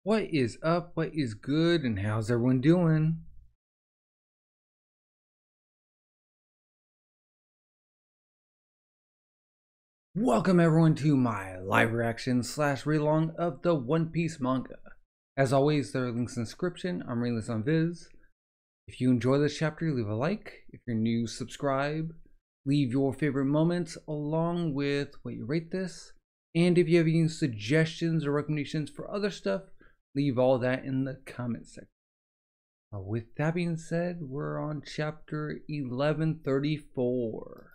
What is up? What is good? And how's everyone doing? Welcome everyone to my live reaction slash read along of the One Piece manga. As always, there are links in the description. I'm reading this on Viz. If you enjoy this chapter, leave a like. If you're new, subscribe. Leave your favorite moments along with what you rate this. And if you have any suggestions or recommendations for other stuff, leave all that in the comment section. With that being said, we're on chapter 1134.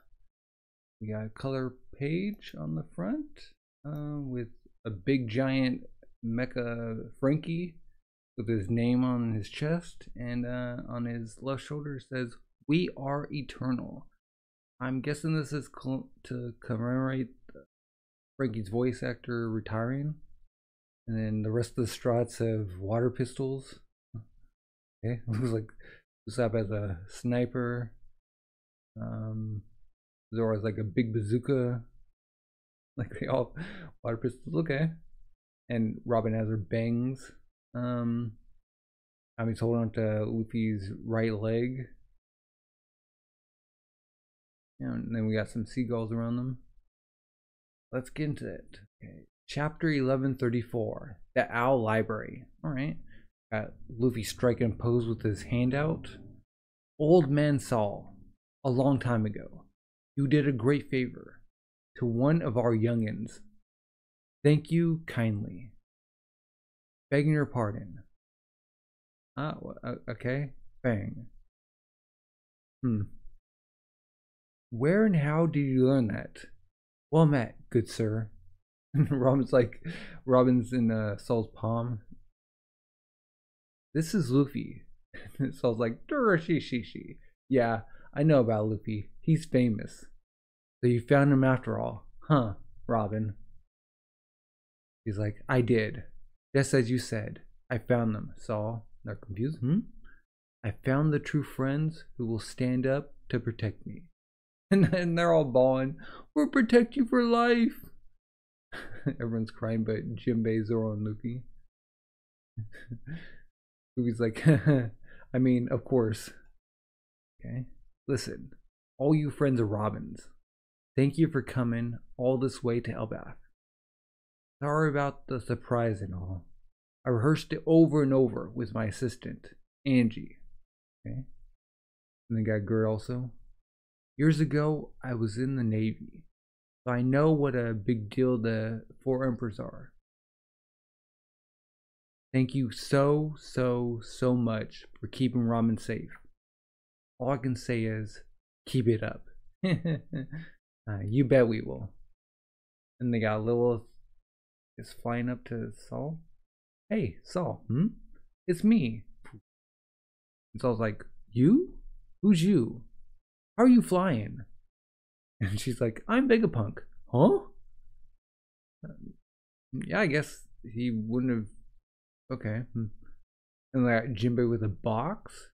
We got a color page on the front with a big giant mecha Frankie with his name on his chest, and on his left shoulder it says, "We are eternal." I'm guessing this is to commemorate Frankie's voice actor retiring. And then the rest of the Strats have water pistols. Okay, looks like Usopp has a sniper. Zoro's like a big bazooka. Like they all water pistols. Okay, and Robin has her bangs. He's holding on to Luffy's right leg. And then we got some seagulls around them. Let's get into it. Okay, chapter 1134, the Owl Library. All right. Got Luffy striking pose with his hand out. Old Man Saul, a long time ago, you did a great favor to one of our youngins. Thank you kindly. Begging your pardon. Okay. Bang. Where and how did you learn that? Well met, good sir. Robin's in Saul's palm. This is Luffy. Saul's like, Durashishishi. Yeah, I know about Luffy. He's famous. So you found him after all, huh, Robin? He's like, I did. Just as you said. I found them, Saul. They're confused. I found the true friends who will stand up to protect me. And they're all bawling. We'll protect you for life. Everyone's crying but Jinbei, Zoro, and Luffy. Luffy's like, I mean, of course. Okay. Listen, all you friends of Robin's, thank you for coming all this way to Elbaf. Sorry about the surprise and all. I rehearsed it over and over with my assistant, Angie. Okay. And then got Gert also. Years ago, I was in the Navy, so I know what a big deal the Four Emperors are. Thank you so much for keeping Robin safe. All I can say is, keep it up. You bet we will. And they got Lilith is flying up to Saul. Hey, Saul, It's me. And Saul's like, you? Who's you? How are you flying? And she's like, I'm Vegapunk. Huh? Yeah, I guess he wouldn't have. Okay. And I got Jinbei with a box.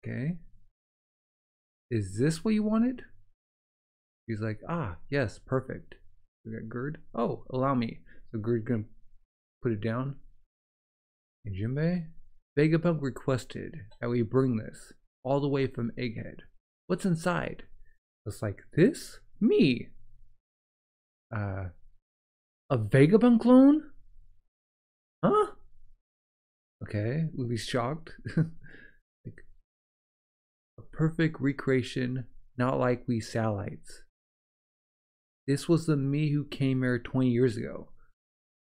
Okay. Is this what you wanted? He's like, yes, perfect. We got Gerd. Oh, allow me. So Gerd's gonna put it down. And Jinbei? Vegapunk requested that we bring this all the way from Egghead. What's inside? It's like, this? Me? A Vegapunk clone? Huh? Okay, Luffy's shocked. Like, a perfect recreation, not like we satellites. This was the me who came here 20 years ago.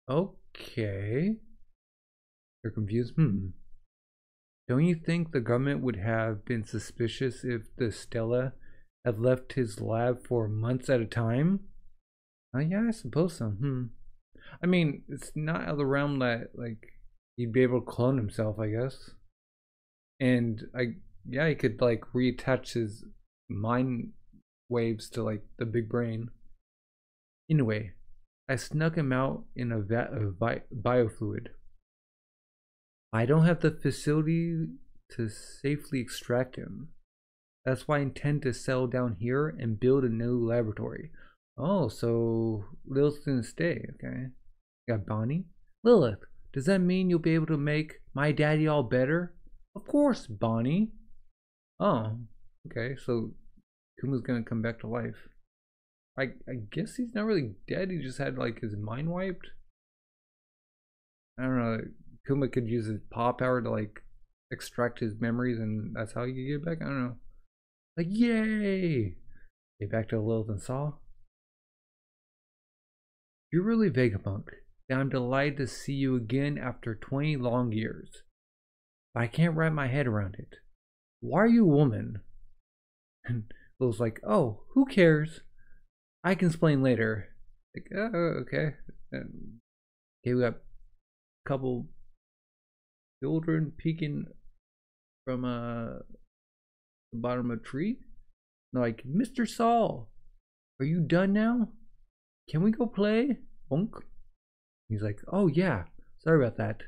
Okay. They're confused. Don't you think the government would have been suspicious if the Stella had left his lab for months at a time? Yeah, I suppose so. I mean, it's not out of the realm that like he'd be able to clone himself, I guess. And he could like reattach his mind waves to like the big brain. Anyway, I snuck him out in a vat of biofluid. I don't have the facility to safely extract him. That's why I intend to settle down here and build a new laboratory. Oh, so Lilith's gonna stay, okay. Got Bonnie. Lilith, Does that mean you'll be able to make my daddy all better? Of course, Bonnie. Oh, okay, so Kuma's gonna come back to life. I guess he's not really dead, he just had like his mind wiped. I don't know, Kuma could use his paw power to like extract his memories and that's how he could get back? I don't know. Like, yay! Okay, back to Lilith and Saul. You're really Vegapunk. And I'm delighted to see you again after 20 long years. But I can't wrap my head around it. Why are you a woman? And Lil's like, oh, who cares? I can explain later. Like, oh, okay. Okay, we got a couple children peeking from the bottom of a tree. They're like, Mr. Saul, are you done now? Can we go play? Bonk. He's like, oh yeah, sorry about that.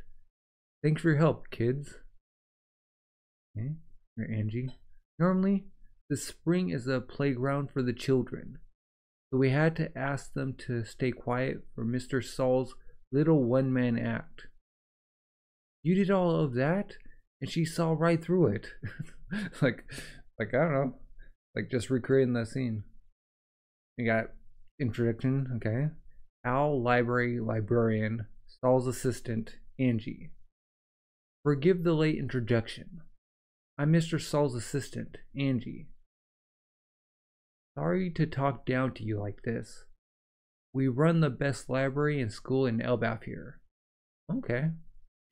Thanks for your help, kids. Okay, you're Angie. Normally, the spring is a playground for the children. So we had to ask them to stay quiet for Mr. Saul's little one-man act. You did all of that? And she saw right through it. like I don't know. Like just recreating that scene. You got introduction, okay. Al, librarian, Saul's assistant, Angie. Forgive the late introduction. I'm Mr. Saul's assistant, Angie. Sorry to talk down to you like this. We run the best library and school in Elbaf here. Okay.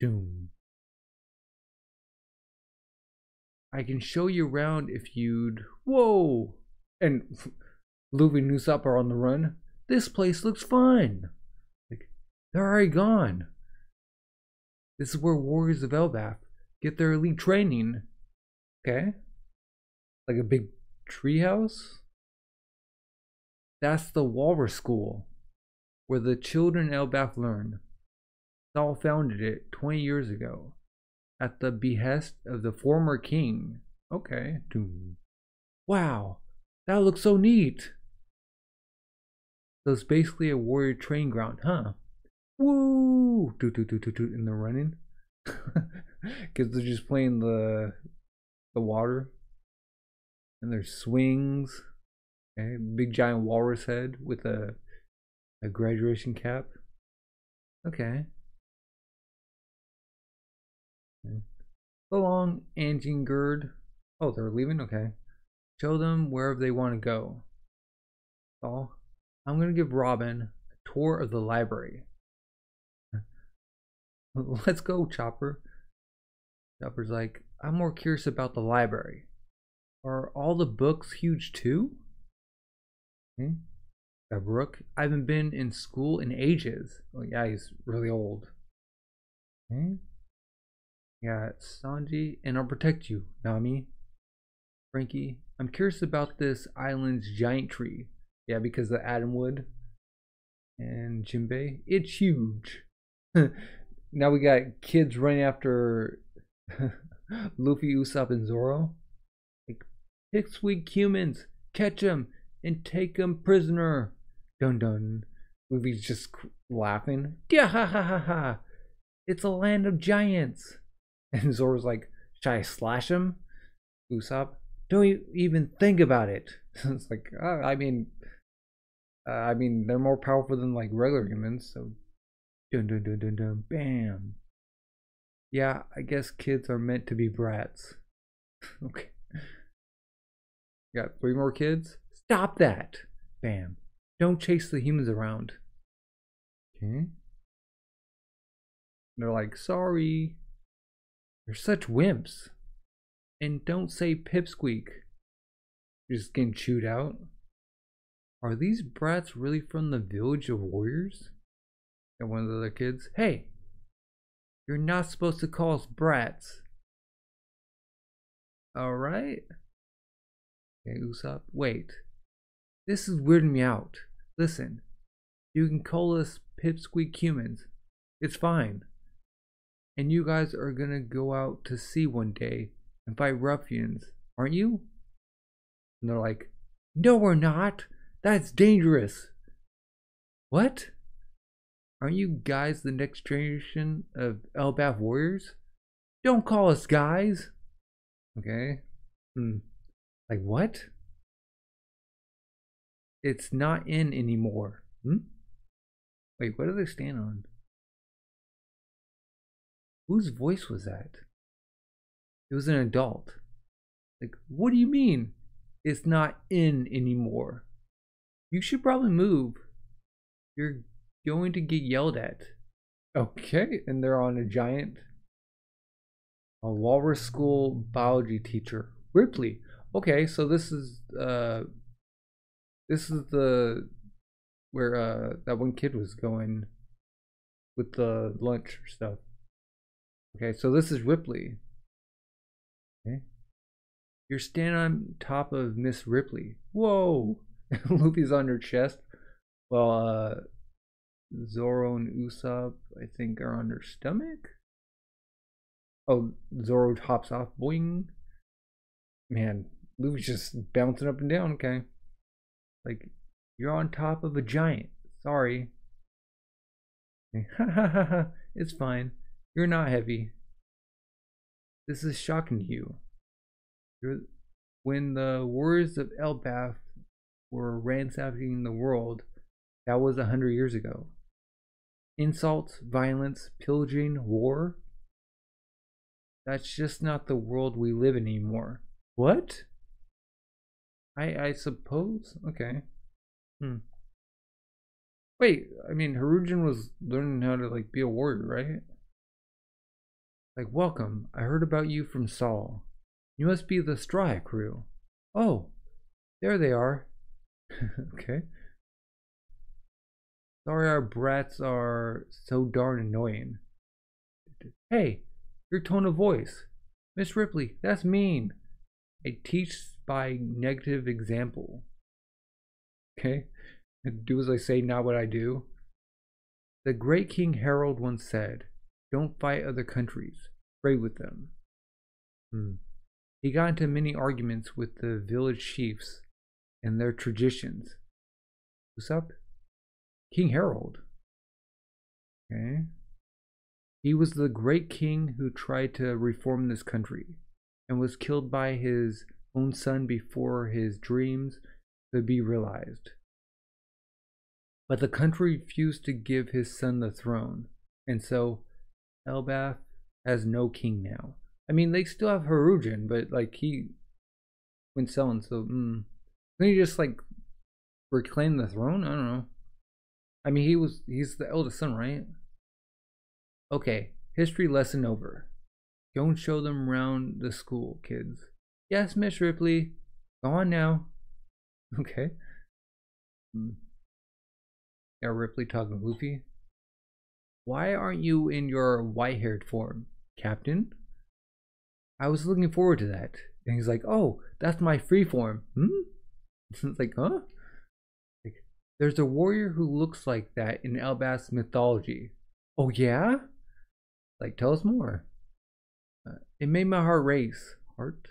Doom. I can show you around if you'd... Whoa! And Luffy and Usopp are on the run. This place looks fun. Like, they're already gone. This is where warriors of Elbaf get their elite training. Okay. Like a big treehouse? That's the Walrus School, where the children in Elbaf learn. Saul founded it 20 years ago, at the behest of the former king. Okay. Wow, that looks so neat. So it's basically a warrior training ground, huh? Woo! Toot toot toot toot toot, and they're running. Because they're just playing the water. And there's swings. Okay, big giant walrus head with a graduation cap. Okay. So long, Angie and Gerd. Oh, they're leaving? Okay. Show them wherever they want to go. So, I'm going to give Robin a tour of the library. Let's go, Chopper. Chopper's like, I'm more curious about the library. Are all the books huge too? Okay. Brooke, I haven't been in school in ages. Oh yeah, he's really old. Okay. Yeah, Sanji, and I'll protect you, Nami. Frankie, I'm curious about this island's giant tree. Yeah, because of Adam Wood. And Jinbei, it's huge. Now we got kids running after Luffy, Usopp, and Zoro. Like, pipsqueak humans, catch them and take them prisoner. Dun dun. Luffy's just laughing. Yeah, ha ha ha ha. It's a land of giants. And Zoro's like, should I slash him? Usopp, don't you even think about it. It's like, I mean, they're more powerful than like regular humans. So, dun dun dun dun dun, bam. Yeah, I guess kids are meant to be brats. Okay. Got 3 more kids. Stop that. Bam. Don't chase the humans around. Okay. They're like, sorry. They're such wimps. And don't say pipsqueak. You're just getting chewed out. Are these brats really from the village of warriors? And one of the other kids, hey, you're not supposed to call us brats. Alright. Okay, Usopp, wait. This is weirding me out. Listen, you can call us pipsqueak humans. It's fine. And you guys are gonna go out to sea one day and fight ruffians, aren't you? And they're like, no we're not. That's dangerous. What? Aren't you guys the next generation of Elbaf warriors? Don't call us guys. Okay. Like what? It's not in anymore. Wait, what do they stand on? Whose voice was that? It was an adult. Like, what do you mean? It's not in anymore. You should probably move. You're going to get yelled at. Okay, and they're on a giant. A walrus school biology teacher. Ripley. Okay, so this is the where that one kid was going with the lunch stuff. Okay, so this is Ripley. Okay. You're standing on top of Miss Ripley. Whoa! Luffy's on her chest. Well, Zoro and Usopp, I think, are on her stomach. Oh, Zoro hops off. Boing. Man, Luffy's just bouncing up and down. Okay. Like, you're on top of a giant. Sorry. It's fine. You're not heavy. This is shocking to you. When the warriors of Elbaf were ransacking the world, that was 100 years ago. Insults, violence, pillaging, war. That's just not the world we live in anymore. What? I suppose? Okay. Wait, I mean, Harujin was learning how to, like, be a warrior, right? Like, welcome. I heard about you from Saul. You must be the Straw crew. Oh, there they are. Okay. Sorry our brats are so darn annoying. Hey, your tone of voice. Miss Ripley, that's mean. I teach by negative example. Okay. Do as I say, not what I do. The great King Harold once said, don't fight other countries, pray with them. He got into many arguments with the village chiefs and their traditions. What's up? King Harold. Okay. He was the great king who tried to reform this country and was killed by his own son before his dreams could be realized. But the country refused to give his son the throne, and so Elbaf has no king now. I mean, they still have Harujin, but like he went selling, so can he just like reclaim the throne? I don't know. I mean, he's the eldest son, right? Okay, history lesson over. Don't show them around the school, kids. Yes, Miss Ripley. Go on now. Okay. Yeah, Ripley talking to Luffy. Why aren't you in your white-haired form, Captain? I was looking forward to that. And he's like, oh, that's my free form. It's like, huh? Like, there's a warrior who looks like that in Elbaf's mythology. Oh, yeah? Like, tell us more. It made my heart race. Heart?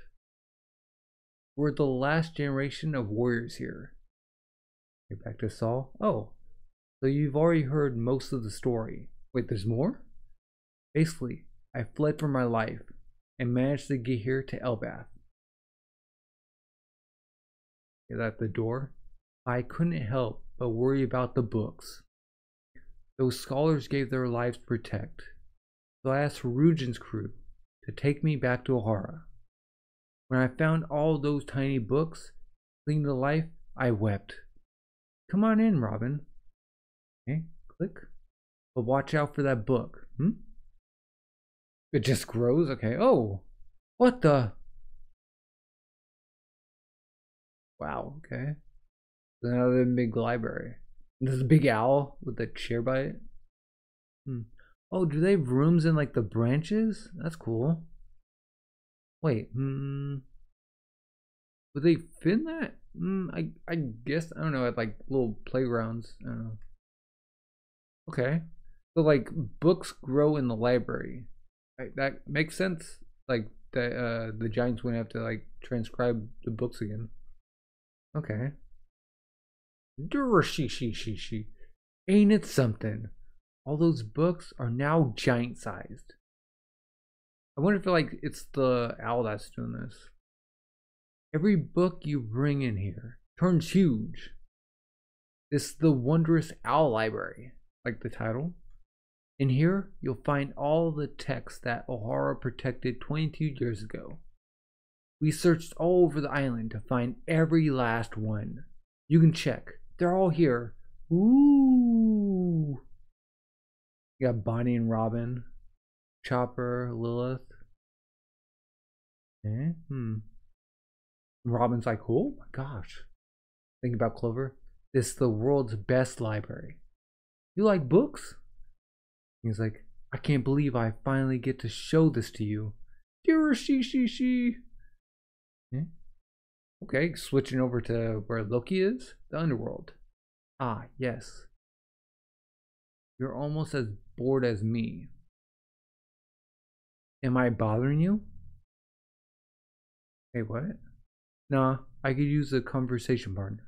We're the last generation of warriors here. Get back to Saul. Oh, so you've already heard most of the story. Wait, there's more? Basically, I fled for my life and managed to get here to Elbaf. Is that the door? I couldn't help but worry about the books. Those scholars gave their lives to protect. So I asked Harujin's crew to take me back to Ohara. When I found all those tiny books clinging to life, I wept. Come on in, Robin. Okay, click. But watch out for that book. It just grows? Okay. Oh, what the? Wow, okay. Another big library. There's a big owl with a chair by it. Oh, do they have rooms in like the branches? That's cool. Wait, would they fit in that? I guess, I don't know, at like little playgrounds. I don't know. Okay. So like books grow in the library. Right? That makes sense. Like that the Giants wouldn't have to like transcribe the books again. Okay. Durashishi. Ain't it something? All those books are now giant sized. I wonder if like it's the owl that's doing this. Every book you bring in here turns huge. This is the Wondrous Owl Library, like the title. In here, you'll find all the texts that Ohara protected 22 years ago. We searched all over the island to find every last one. You can check. They're all here. Ooh. You got Bonnie and Robin, Chopper, Lilith. Okay. Robin's like, oh my gosh. Think about Clover. This is the world's best library. You like books? He's like, I can't believe I finally get to show this to you. Dear she. Okay, switching over to where Loki is, the underworld. Ah, yes. You're almost as bored as me. Am I bothering you? Hey, what? Nah, I could use a conversation partner.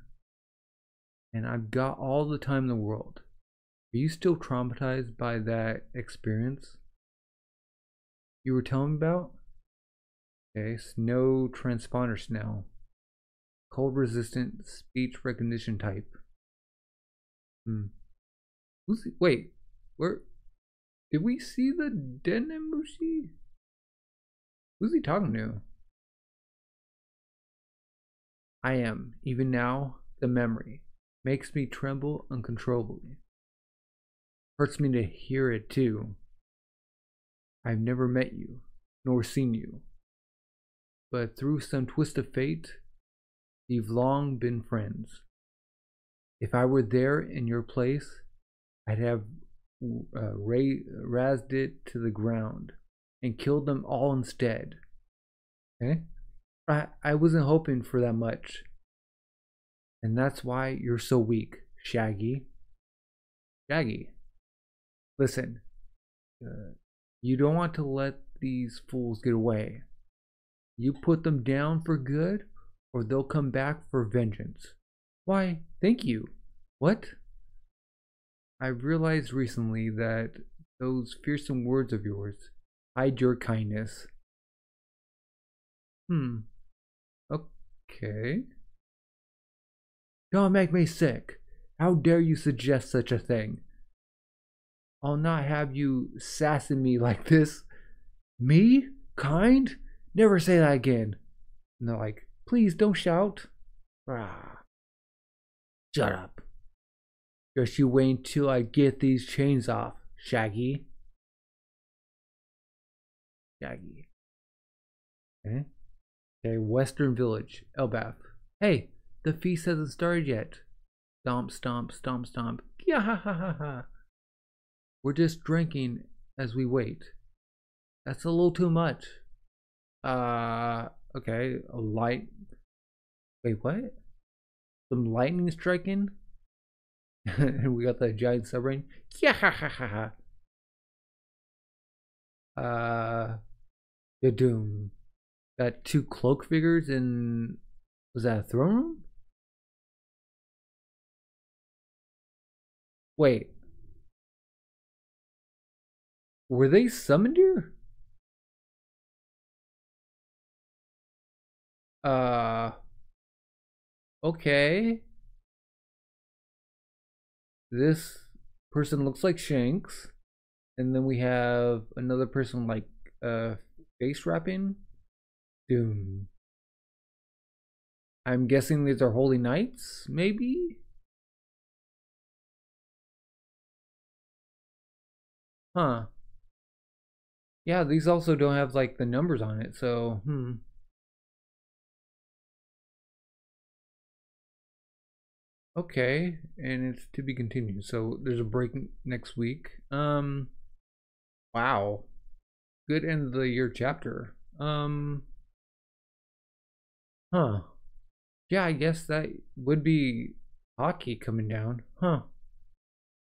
And I've got all the time in the world. Are you still traumatized by that experience you were telling me about? Okay, snow transponder now. Cold resistant speech recognition type. Wait, where did we see the Dennemushi? Who's he talking to? I am, even now, the memory. Makes me tremble uncontrollably. Hurts me to hear it too. I've never met you, nor seen you. But through some twist of fate, we've long been friends. If I were there in your place, I'd have razed it to the ground and killed them all instead. Okay? I wasn't hoping for that much. And that's why you're so weak, Shaggy. Shaggy, listen. You don't want to let these fools get away. You put them down for good, or they'll come back for vengeance. Why, thank you. What? I realized recently that those fearsome words of yours hide your kindness. Okay. Don't make me sick. How dare you suggest such a thing? I'll not have you sassing me like this. Me? Kind? Never say that again. And they're like, please don't shout. Shut up. Just you wait until I get these chains off, Shaggy. Shaggy. Okay. Okay, Western Village, Elbath. Hey, the feast hasn't started yet. Stomp, stomp, stomp, stomp. Yeah, ha, ha, ha, ha. We're just drinking as we wait. That's a little too much. Okay, a light. Wait, what? Some lightning striking? And we got the giant submarine. Yeah, ha, ha, ha, ha. The Doom. Got two cloak figures in. Was that a throne room? Wait. Were they summoned here? Okay. This person looks like Shanks. And then we have another person like face wrapping. Doom. I'm guessing these are holy knights, maybe? Huh. Yeah, these also don't have like the numbers on it, so Okay, and it's to be continued. So there's a break next week. Wow. Good end of the year chapter. Huh. Yeah, I guess that would be hockey coming down. Huh.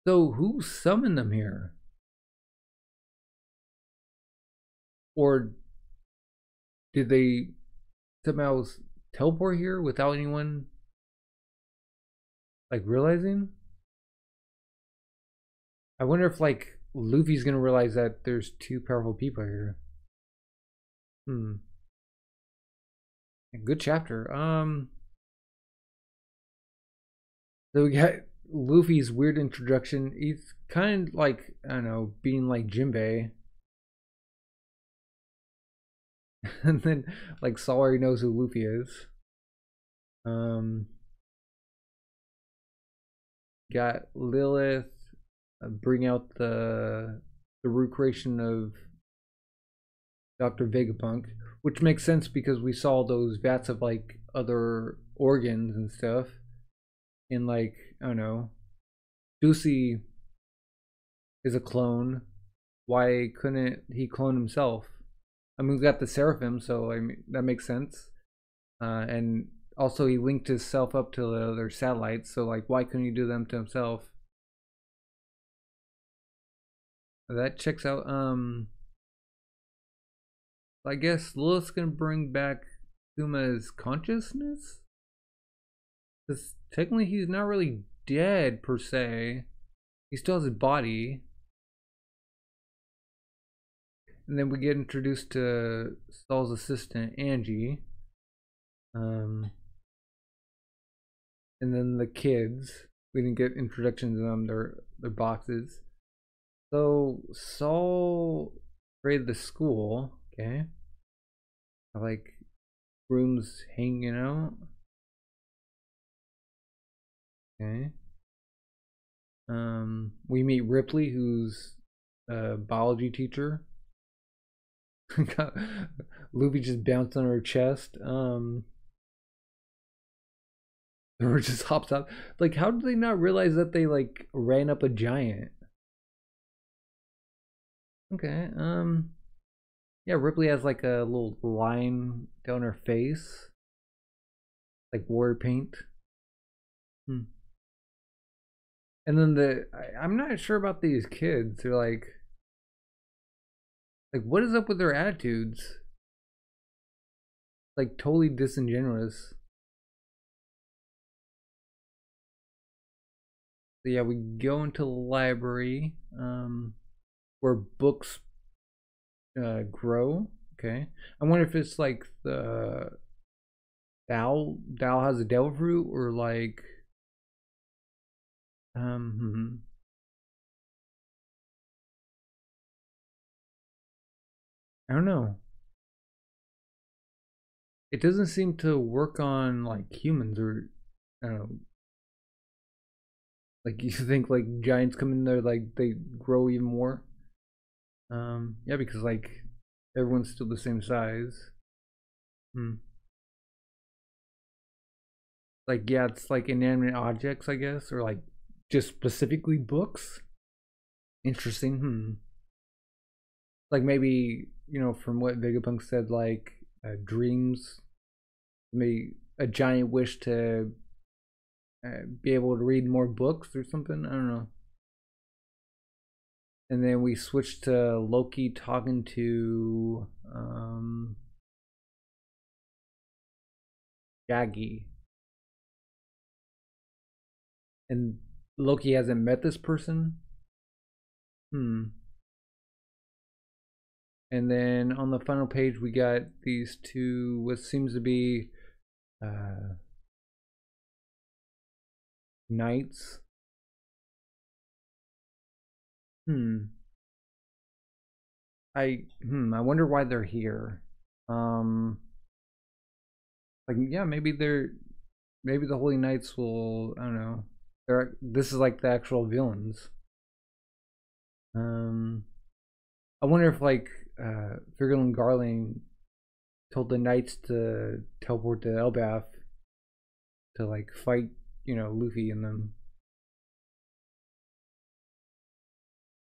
So who summoned them here? Or did they somehow teleport here without anyone like realizing? I wonder if like Luffy's gonna realize that there's two powerful people here. Hmm. Good chapter. So we got Luffy's weird introduction. He's kind of like, I don't know, being like Jinbei. And then like Saul already knows who Luffy is. Got Lilith bring out the recreation of Dr. Vegapunk, which makes sense because we saw those vats of like other organs and stuff. And like, I don't know, Ducey is a clone. Why couldn't he clone himself? I mean, we got the Seraphim, so I mean that makes sense. And also, he linked himself up to the other satellites, so like, why couldn't he do them to himself? That checks out. I guess Lilith's gonna bring back Kuma's consciousness, because technically he's not really dead per se. He still has his body. And then we get introduced to Saul's assistant, Angie. And then the kids. We didn't get introductions to them, their boxes. So Saul raided the school, okay. Like rooms hanging out. Okay. We meet Ripley, who's a biology teacher. Luffy just bounced on her chest. Or just hops out. Like, how did they not realize that they like ran up a giant? Okay. Yeah, Ripley has like a little line down her face, like war paint. Hmm. And then I'm not sure about these kids. They're like what is up with their attitudes? Like totally disingenuous. So yeah, we go into the library, where books grow. Okay, I wonder if it's like the Dao has a devil fruit, or like I don't know. It doesn't seem to work on like humans, or I don't know. Like you think like giants come in there, like they grow even more. Yeah, because like everyone's still the same size. Hmm. Like yeah, it's like inanimate objects, I guess, or like just specifically books. Interesting. Hmm. Like maybe from what Vegapunk said, like dreams, maybe a giant wish to be able to read more books or something. I don't know. And then we switched to Loki talking to Shaggy, and Loki hasn't met this person. Hmm. And then on the final page, we got these two, what seems to be knights. Hmm. I wonder why they're here. Um. Like yeah, maybe maybe the Holy Knights will. I don't know. This is like the actual villains. Um. I wonder if like Virgil and Garling told the knights to teleport to Elbaf to like fight, Luffy and them.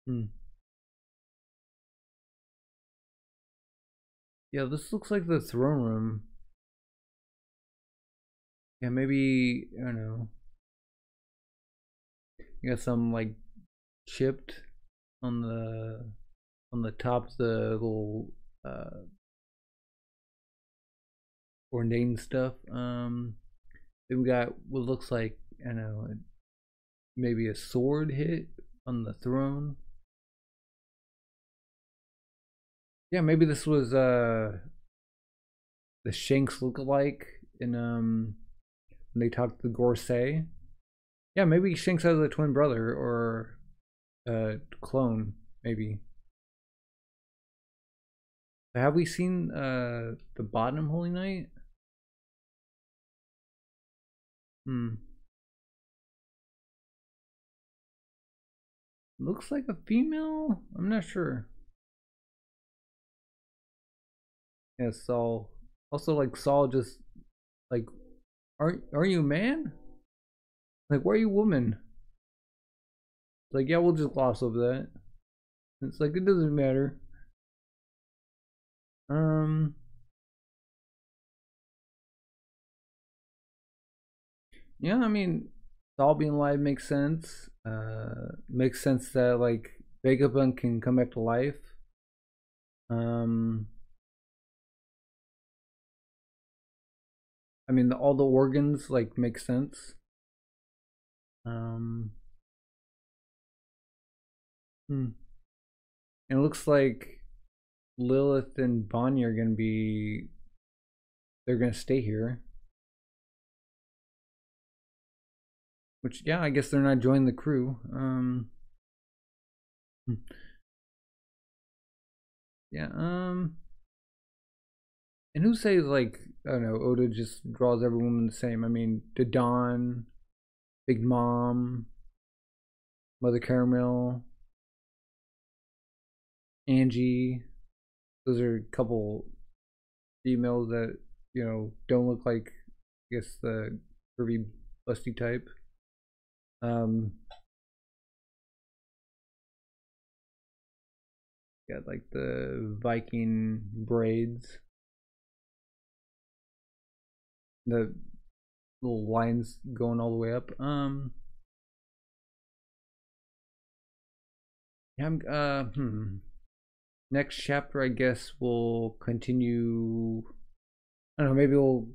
Hmm. Yeah, this looks like the throne room. Yeah, maybe I don't know. You got some like chipped on the top of the little ordained stuff. Then we got what looks like I don't know, maybe a sword hit on the throne. Yeah, maybe this was the Shanks lookalike in when they talked to Gorsay. Yeah, maybe Shanks has a twin brother or a clone, maybe. Have we seen the bottom Holy Knight? Looks like a female? I'm not sure. Yeah, Saul. Also, like, Saul just, like, aren't you a man? Like, why are you a woman? It's like, yeah, we'll just gloss over that. It's like, it doesn't matter. Yeah, I mean, Saul being alive makes sense. Makes sense that, like, Vagabond can come back to life. I mean, all the organs, like, make sense. It looks like Lilith and Bonnie are gonna be. They're gonna stay here. Which, yeah, I guess they're not joining the crew. Yeah. And who says, like, I don't know, Oda just draws every woman the same? I mean, Dawn, Big Mom, Mother Caramel, Angie. Those are a couple females that, you know, don't look like, I guess, the curvy busty type. Got like the Viking braids, the little lines going all the way up. Yeah, next chapter, I guess we'll continue. I don't know, maybe we'll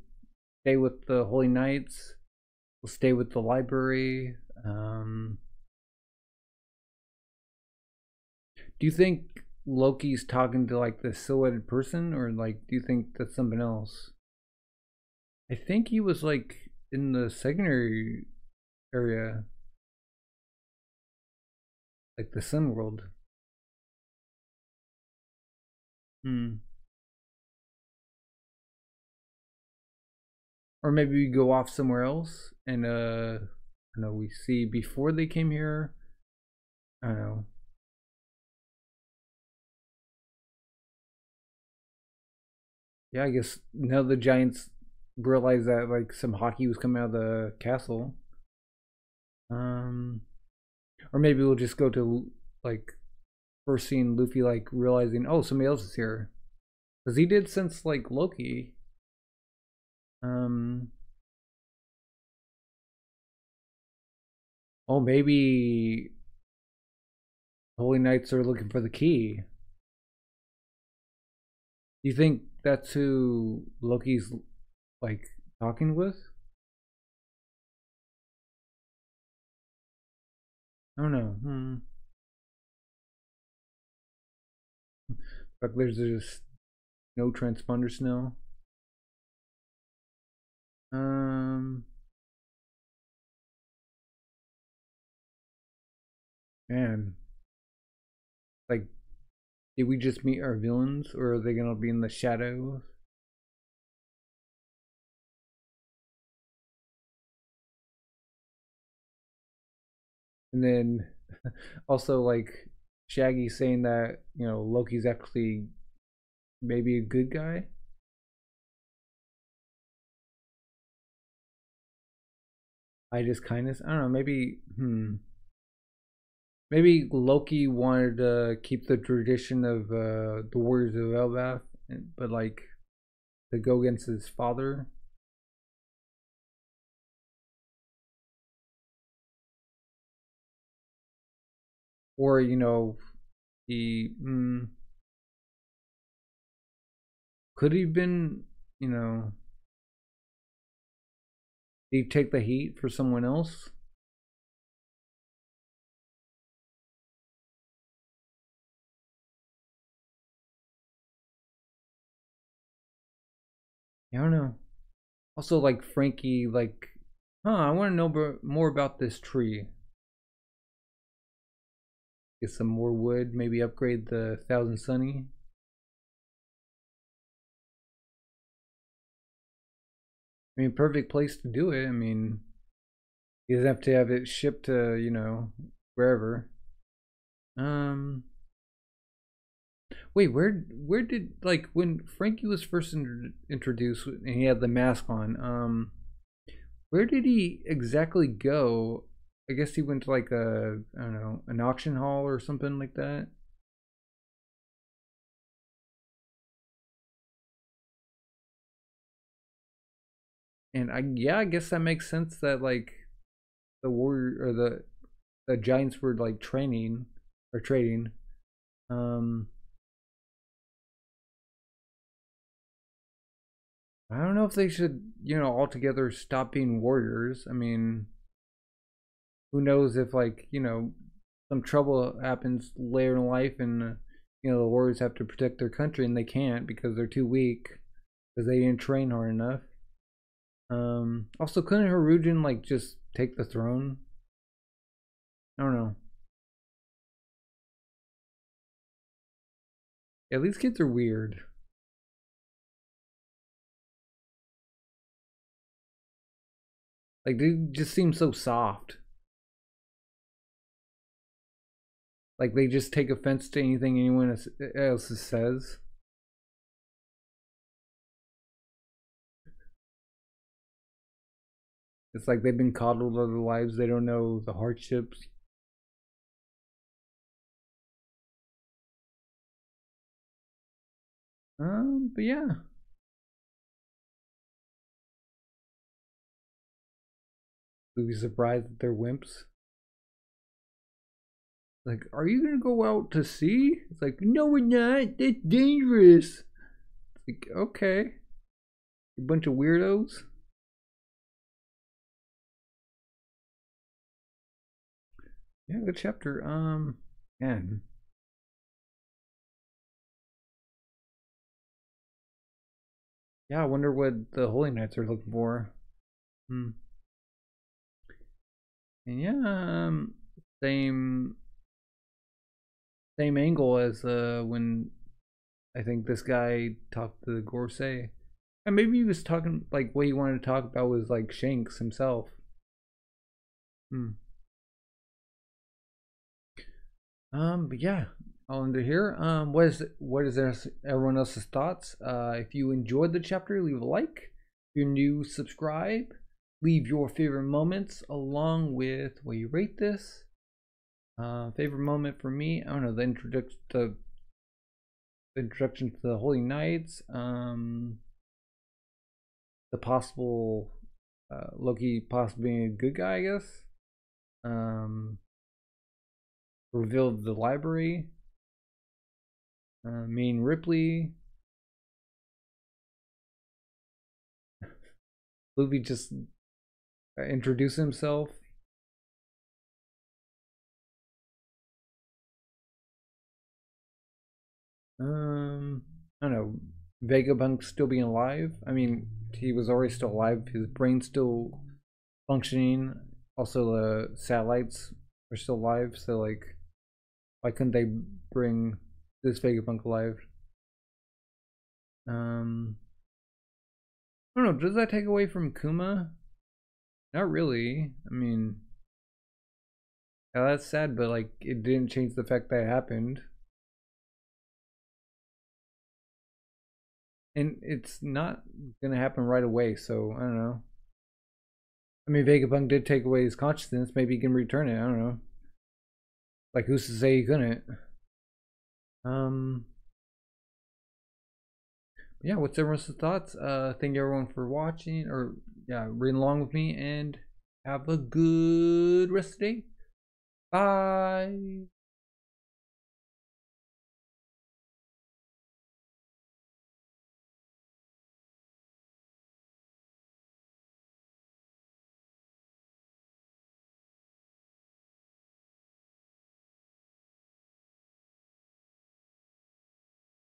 stay with the Holy Knights. We'll stay with the library. Do you think Loki's talking to, like, the silhouetted person, or, like, do you think that's something else? I think he was, like, in the secondary area, like the Sun World. Or maybe we go off somewhere else and I don't know, we see before they came here. I don't know. Yeah, I guess now the Giants realize that, like, some hockey was coming out of the castle. Or maybe we'll just go to, like, first seeing Luffy, like, realizing, oh, somebody else is here, because he did sense, like, Loki. Oh, maybe Holy Knights are looking for the key. You think that's who Loki's, like, talking with? I don't know. But there's just no transponder snow. Man, like, did we just meet our villains, or are they gonna be in the shadows? And then also, like, Shaggy saying that, you know, Loki's actually maybe a good guy. I just kindness. I don't know. Maybe. Maybe Loki wanted to keep the tradition of the Warriors of Elbaf, but, like, to go against his father. Or, you know, he could he been, you know, did he take the heat for someone else? I don't know. Also, like Frankie, like, I want to know more about this tree. Get some more wood, maybe upgrade the Thousand Sunny. I mean, perfect place to do it. I mean, you just have to have it shipped to, wherever. Wait, where did, like, when Frankie was first introduced and he had the mask on, where did he exactly go? I guess he went to like I don't know, an auction hall or something like that. And I guess that makes sense that like the warrior or the giants were like training or trading. Um, I don't know if they should, altogether stop being warriors. I mean, who knows if like, some trouble happens later in life and the warriors have to protect their country and they can't because they're too weak because they didn't train hard enough. Also, couldn't Harujin like just take the throne? I don't know. Yeah, these kids are weird. Like they just seem so soft. Like they just take offense to anything anyone else says. It's like they've been coddled all their lives. They don't know the hardships. But yeah. We'd be surprised that they're wimps. Like, are you gonna go out to sea? It's like, no, we're not. That's dangerous. It's like, okay. A bunch of weirdos. Yeah, good chapter. Man. Yeah, I wonder what the Holy Knights are looking for. Hmm. And yeah, same angle as when I think this guy talked to Gorsay. And maybe he was talking like what he wanted to talk about was like Shanks himself. Hmm. But yeah, I'll end it here. What is everyone else's thoughts? If you enjoyed the chapter, leave a like. If you're new, subscribe. Leave your favorite moments along with what you rate this. Favorite moment for me, I don't know, the introduction to the Holy Knights. The possible Loki possibly being a good guy, I guess. Revealed the library. Mean Ripley. Luffy just introduce himself. I don't know. Vegapunk still being alive. I mean, he was already still alive. His brain's still functioning. Also, the satellites are still alive. So, like, why couldn't they bring this Vegapunk alive? I don't know. Does that take away from Kuma? Not really. I mean, yeah, that's sad, but like, it didn't change the fact that it happened. And it's not gonna happen right away, so I don't know. I mean, Vegapunk did take away his consciousness. Maybe he can return it. I don't know. Like, who's to say he couldn't? Yeah, what's everyone's thoughts? Thank you everyone for watching, or yeah, reading along with me, and have a good rest of the day. Bye.